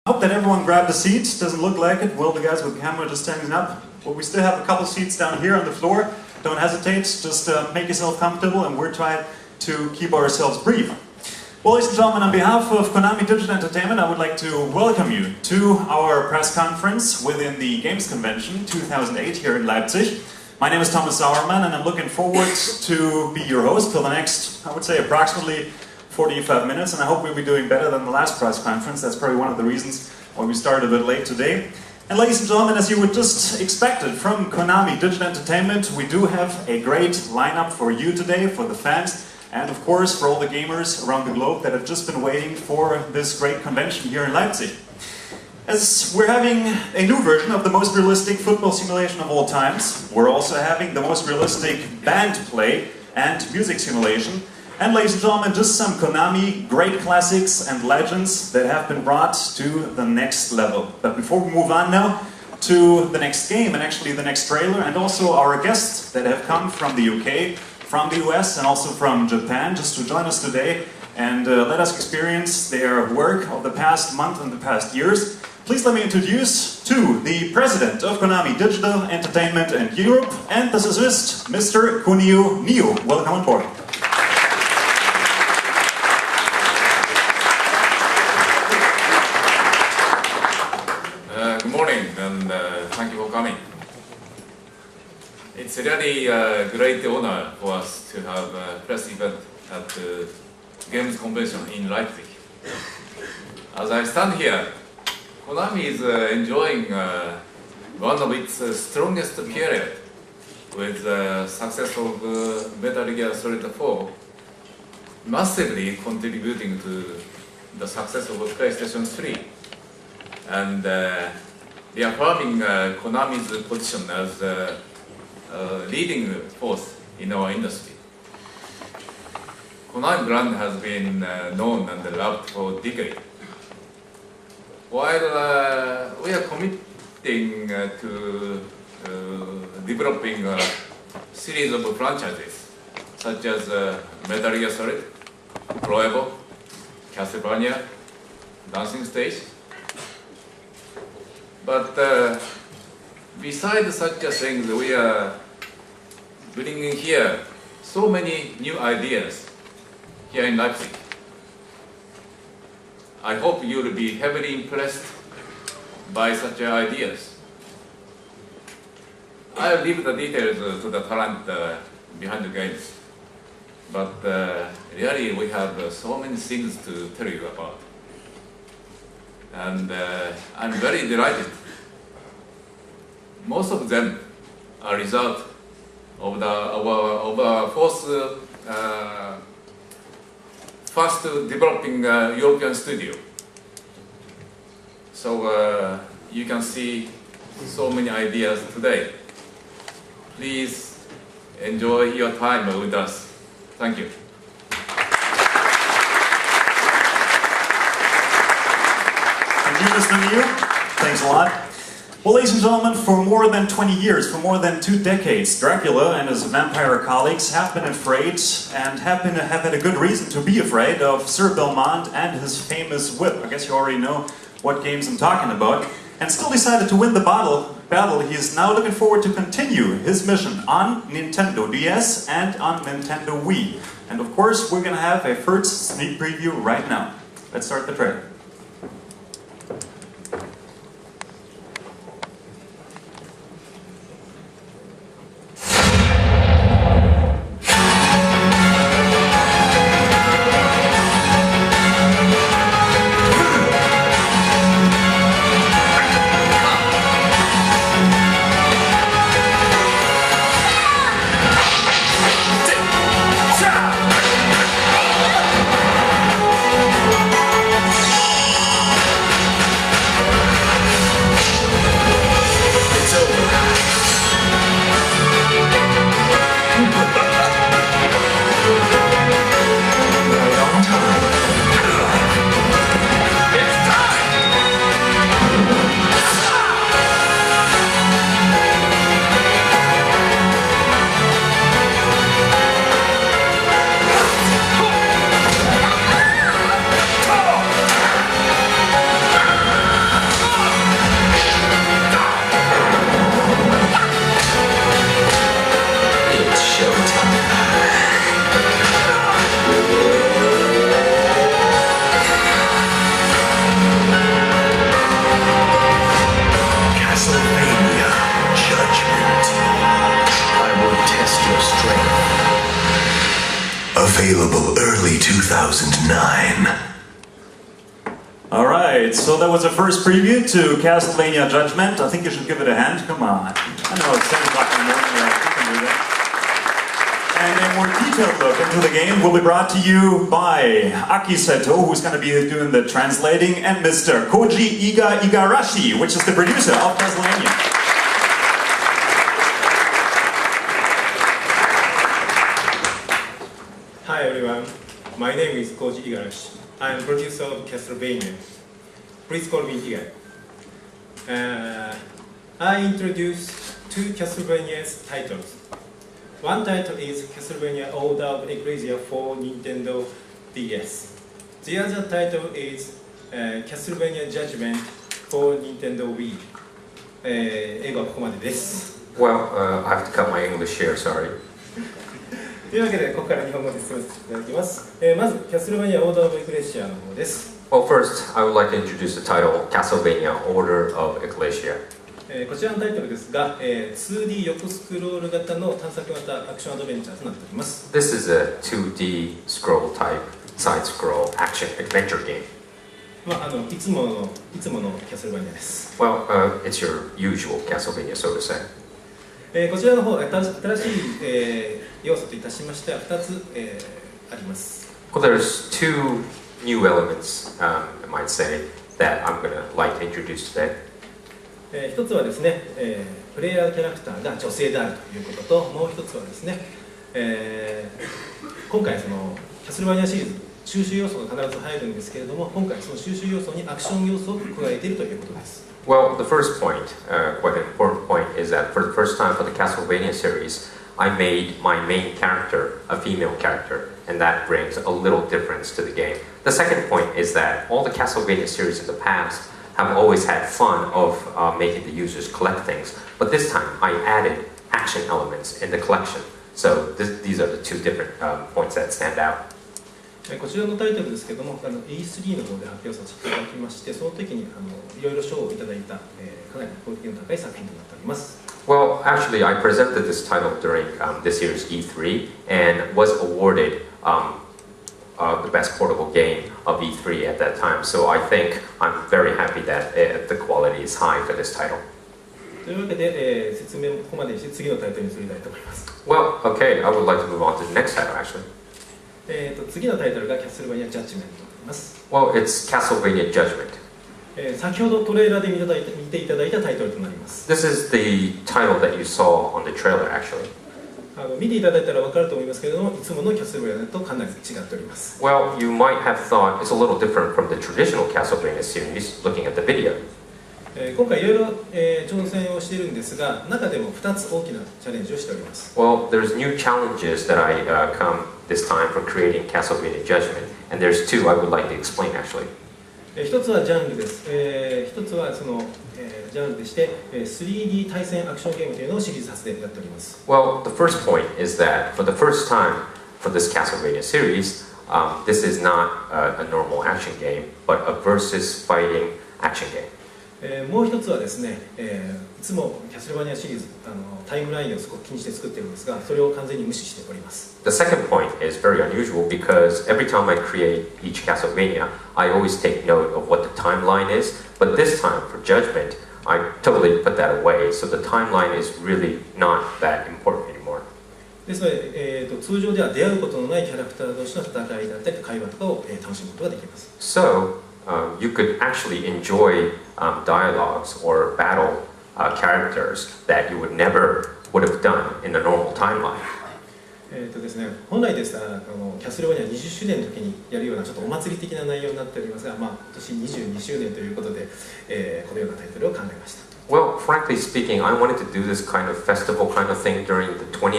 Hope that everyone grabbed a seat. Doesn't look like it. Well, the guys with the camera just standing up. Well, we still have a couple seats down here on the floor. Don't hesitate. Just make yourself comfortable, and we're trying to keep ourselves brief. Well, ladies and gentlemen, on behalf of Konami Digital Entertainment, I would like to welcome you to our press conference within the Games Convention 2008 here in Leipzig. My name is Thomas Sauermann, and I'm looking forward to be your host for the next, I would say, approximately 45 minutes, and I hope we'll be doing better than the last press conference. That's probably one of the reasons why we started a bit late today. And ladies and gentlemen, as you would just expect it from Konami Digital Entertainment, we do have a great lineup for you today, for the fans, and of course for all the gamers around the globe that have just been waiting for this great convention here in Leipzig. As we're having a new version of the most realistic football simulation of all times, we're also having the most realistic band play and music simulation. And ladies and gentlemen, just some Konami great classics and legends that have been brought to the next level. But before we move on now to the next game, and actually the next trailer, and also our guests that have come from the UK, from the US, and also from Japan, just to join us today and let us experience their work of the past month and the past years. Please let me introduce to the president of Konami Digital Entertainment and Europe, and the scientist, Mr. Kunio Nio. Welcome on board. Good morning, and thank you for coming. It's really a great honor for us to have a press event at the Games Convention in Leipzig. As I stand here, Konami is enjoying one of its strongest period with the success of Metal Gear Solid 4, massively contributing to the success of PlayStation 3, and reaffirming Konami's position as a leading force in our industry. Konami brand has been known and loved for decades. While we are committing to developing a series of franchises such as Metal Gear Solid, Pro Evo, Castlevania, Dancing Stage. But besides such things, we are bringing here so many new ideas here in Leipzig. I hope you will be heavily impressed by such ideas. I'll leave the details to the talent behind the games, but really we have so many things to tell you about. And I'm very delighted. Most of them are a result of our fast developing European studio. So you can see so many ideas today. Please enjoy your time with us. Thank you. Thank you, Mr. Nio. Thanks a lot. Well, ladies and gentlemen, for more than 20 years, for more than 2 decades, Dracula and his vampire colleagues have been afraid and have had a good reason to be afraid of Sir Belmont and his famous whip. I guess you already know what games I'm talking about. And still decided to win the battle. He is now looking forward to continue his mission on Nintendo DS and on Nintendo Wii. And of course, we're going to have a first sneak preview right now. Let's start the trailer. early 2009. Alright, so that was the first preview to Castlevania Judgment. I think you should give it a hand. Come on. I know it's 10 o'clock in the morning, you can do that. And a more detailed look into the game will be brought to you by Aki Seto, who's going to be doing the translating, and Mr. Koji Igarashi, which is the producer of Castlevania. Hi everyone, my name is Koji Igarashi. I am producer of Castlevania. Please call me Igai. I introduced two Castlevania titles. One title is Castlevania Order of Ecclesia for Nintendo DS. The other title is Castlevania Judgment for Nintendo Wii. 英語はここまでです。Well, I have to cut my English here, sorry. というわけで、ここから日本語で進めさせていただきます。まず、キャスルバニア・オーダー・オブ・エクレシアの方です。Well, first, I would like to introduce the title Castlevania Order of Ecclesia. こちらのタイトルですが、2D 横スクロール型の探索型アクションアドベンチャーとなっております。This is a 2D scroll type side-scroll action adventure game. いつものキャスルバニアです。Well, it's your usual Castlevania, so to say. こちらの方、新しい、要素といたしましては2つ、あります。Well, there's two new elements, I might say, that I'm going to like to introduce today. 一つはですね、プレイヤーキャラクターが女性であるということと、もう一つはですね、今回そのキャスルバニアシリーズ収集要素が必ず入るんですけれども、今回その収集要素にアクション要素を加えているということです。Well, the first point, quite an important point, is that for the first time for the Castlevania series, I made my main character a female character, and that brings a little difference to the game. The second point is that all the Castlevania series in the past have always had fun of making the users collect things, but this time I added action elements in the collection. So these are the two different points that stand out. こちらのタイトルですけども、E3 の方で発表させていただきまして、その時にいろいろ賞をいただいた、かなりクオリティの高い作品となっております。Well, actually, I presented this title during this year's E3 and was awarded the best portable game of E3 at that time. So I think I'm very happy that the quality is high for this title. というわけで、説明をここまでにして次のタイトルに移りたいと思います。Well, okay, I would like to move on to the next title actually. 次のタイトルがキャスルバニア・ジャッジメントとなります。Well, it's Castlevania Judgment. 先ほどトレーラーで見ていただいたタイトルとなります。This is the title that you saw on the trailer actually. 見ていただいたら分かると思いますけれども、いつものキャスルバニアとかなり違っております。Well, you might have thought it's a little different from the traditional Castlevania series looking at the video. 今回いろいろ挑戦をしているんですが、中でも2つ大きなチャレンジをしております。Well, there's new challenges that I come this time for creating Castlevania Judgment, and there's two I would like to explain actually. 一つはジャンルです。一つはそのジャンルでして、3D 対戦アクションゲームというのをシリーズ発でやっております。Well, the first point is that for the first time for this Castlevania series, this is not a normal action game, but a versus fighting action game. もう一つはですね、いつもキャスルバニアシリーズタイムラインをすごく気にして作っているんですが、それを完全に無視しております。The second point is very unusual because every time I create each Castlevania, I always take note of what the timeline is, but this time for Judgment, I totally put that away, so the timeline is really not that important anymore. ですので、通常では出会うことのないキャラクター同士の戦いだったり会話とかを楽しむことができます。So, you could actually enjoy dialogues or battle characters that you would never would have done in a normal timeline. ですね、本来でしたらキャスルバニア20周年の時にやるようなちょっとお祭り的な内容になっておりますが、今年22周年ということで、このようなタイトルを考えました。Well, frankly speaking, I wanted to do this kind of festival kind of thing during the 20th